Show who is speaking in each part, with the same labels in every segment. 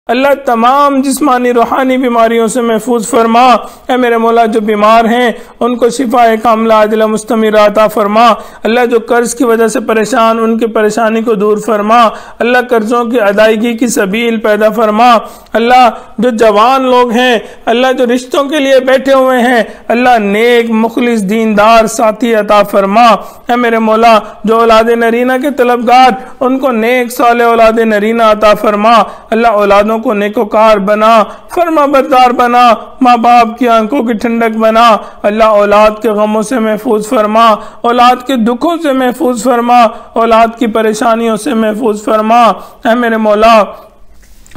Speaker 1: اللہ تمام جسمانی روحانی بیماریوں سے محفوظ فرما۔ اے میرے مولا جو بیمار ہیں ان کو شفا کاملہ عاجلہ مستمرہ عطا فرما۔ اللہ جو قرض کی وجہ سے پریشان ان کی پریشانی کو دور فرما۔ اللہ قرضوں کی ادائیگی کی سبیل پیدا فرما۔ اللہ جو جوان لوگ ہیں اللہ جو رشتوں کے لیے بیٹھے ہوئے ہیں اللہ نیک مخلص دیندار ساتھی عطا فرما۔ اے میرے مولا جو اولاد نرینہ کے طلبگار ان کو نیک صالح اولاد نرینہ عطا فرما۔ اللہ اولادوں کو نیکوکار بنا، فرما بردار بنا، ماں باپ کی آنکھوں کی ٹھنڈک بنا۔ اللہ اولاد کے غموں سے محفوظ فرما، اولاد کے دکھوں سے محفوظ فرما، اولاد کی پریشانیوں سے محفوظ فرما۔ اے میرے مولا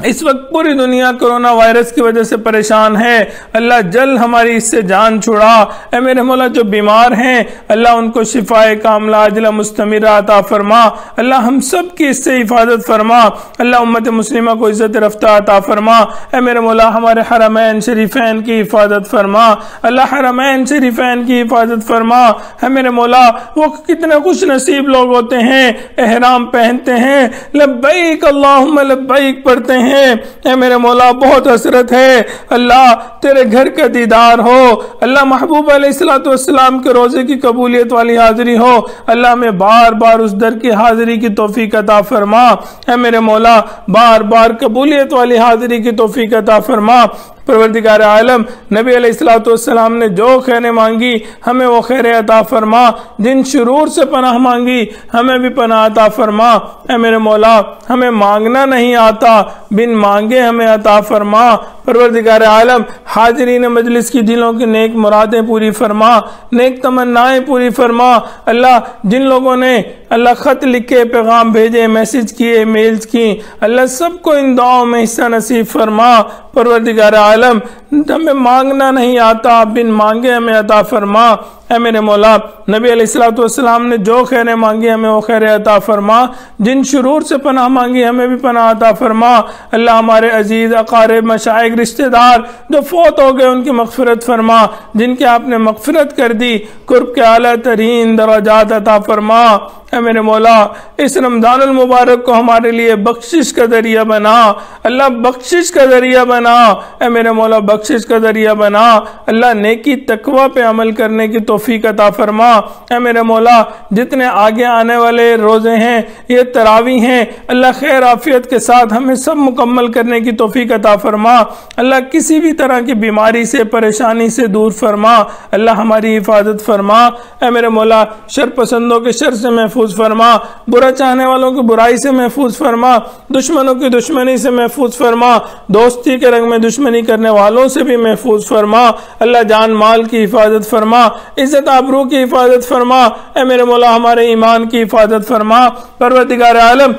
Speaker 1: اس وقت پوری دنیا کرونا وائرس کی وجہ سے پریشان ہے، اللہ جل ہماری اس سے جان چھڑا۔ اے میرے مولا جو بیمار ہیں اللہ ان کو شفا کاملہ عاجلہ مستمرہ عطا فرما۔ اللہ ہم سب کی اس سے حفاظت فرما۔ اللہ امت مسلمہ کو عزت رفتہ عطا فرما۔ اے میرے مولا ہمارے حرمین شریفین کی حفاظت فرما۔ اللہ حرمین شریفین کی حفاظت فرما۔ اے میرے مولا وہ کتنے خوش نصیب لوگ ہوتے ہیں احرام پہنتے ہیں لبیک اللہم لبیک پڑھتے ہیں۔ اے میرے مولا بہت حسرت ہے اللہ تیرے گھر کا دیدار ہو، اللہ محبوب علیہ السلام کے روزے کی قبولیت والی حاضری ہو، اللہ میں بار بار اس در کی حاضری کی توفیق عطا فرما۔ اے میرے مولا بار بار قبولیت والی حاضری کی توفیق عطا فرما۔ پروردگار عالم نبی علیہ السلام نے جو خیریں مانگی ہمیں وہ خیریں عطا فرما، جن شرور سے پناہ مانگی ہمیں بھی پناہ عطا فرما۔ اے میرے مولا ہمیں مانگنا نہیں آتا، بن مانگے ہمیں عطا فرما۔ پروردگار عالم حاضرین مجلس کی دلوں کی نیک مرادیں پوری فرما، نیک تمنائیں پوری فرما۔ اللہ جن لوگوں نے اللہ خط لکھے، پیغام بھیجے، میسج کیے، میلز کی، اللہ سب کو ان دعاؤں میں حصہ نصیب فرما۔ پروردگار عالم ہمیں مانگنا نہیں آتا، بن مانگے ہمیں عطا فرما۔ اے میرے مولا نبی علیہ السلام نے جو خیریں مانگی ہمیں وہ خیریں عطا فرما، جن شرور سے پناہ مانگی ہمیں بھی پناہ عطا فرما۔ اللہ ہمارے عزیز اقارب مشائق رشتہ دار جو فوت ہو گئے ان کی مغفرت فرما، جن کے آپ نے مغفرت کر دی قرب کے اعلیٰ ترین درجات عطا فرما۔ اے میرے مولا اس رمضان المبارک کو ہمارے لیے بخشش کا ذریعہ بنا، اللہ بخشش کا ذریعہ بنا۔ اے میرے مولا بخشش کا ذریعہ بنا، اللہ نیکی تقوی پہ عمل کرنے کی توفیق عطا فرما۔ اے میرے مولا جتنے آگے آنے والے روزے ہیں یہ تراویح ہیں اللہ خیر عافیت کے ساتھ ہمیں سب مکمل کرنے کی توفیق عطا فرما۔ اللہ کسی بھی طرح کی بیماری سے پریشانی سے دور فرما، اللہ ہماری حفاظت فرما۔ اے میرے مولا شر پسندوں کے شر سے محفوظ فرما، برا چاہنے والوں کی برائی سے محفوظ فرما، دشمنوں کی دشمنی سے محفوظ فرما، دوستی کے رنگ میں دشمنی کرنے والوں سے بھی محفوظ فرما۔ اللہ جان مال کی حفاظت فرما، عزت آبرو کی حفاظت فرما۔ اے میرے مولا ہمارے ایمان کی حفاظت فرما۔ پروردگار عالم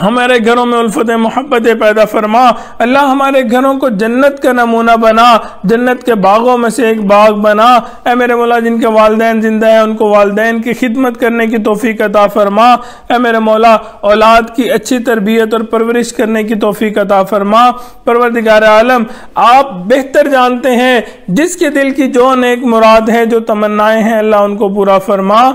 Speaker 1: ہمارے گھروں میں الفت محبت پیدا فرما، اللہ ہمارے گھروں کو جنت کا نمونہ بنا، جنت کے باغوں میں سے ایک باغ بنا۔ اے میرے مولا جن کے والدین زندہ ہیں ان کو والدین کی خدمت کرنے کی توفیق عطا فرما۔ اے میرے مولا اولاد کی اچھی تربیت اور پرورش کرنے کی توفیق عطا فرما۔ پروردگار عالم آپ بہتر جانتے ہیں جس کے دل کی جو نیک مراد ہے جو تمنائیں ہیں اللہ ان کو پورا فرما۔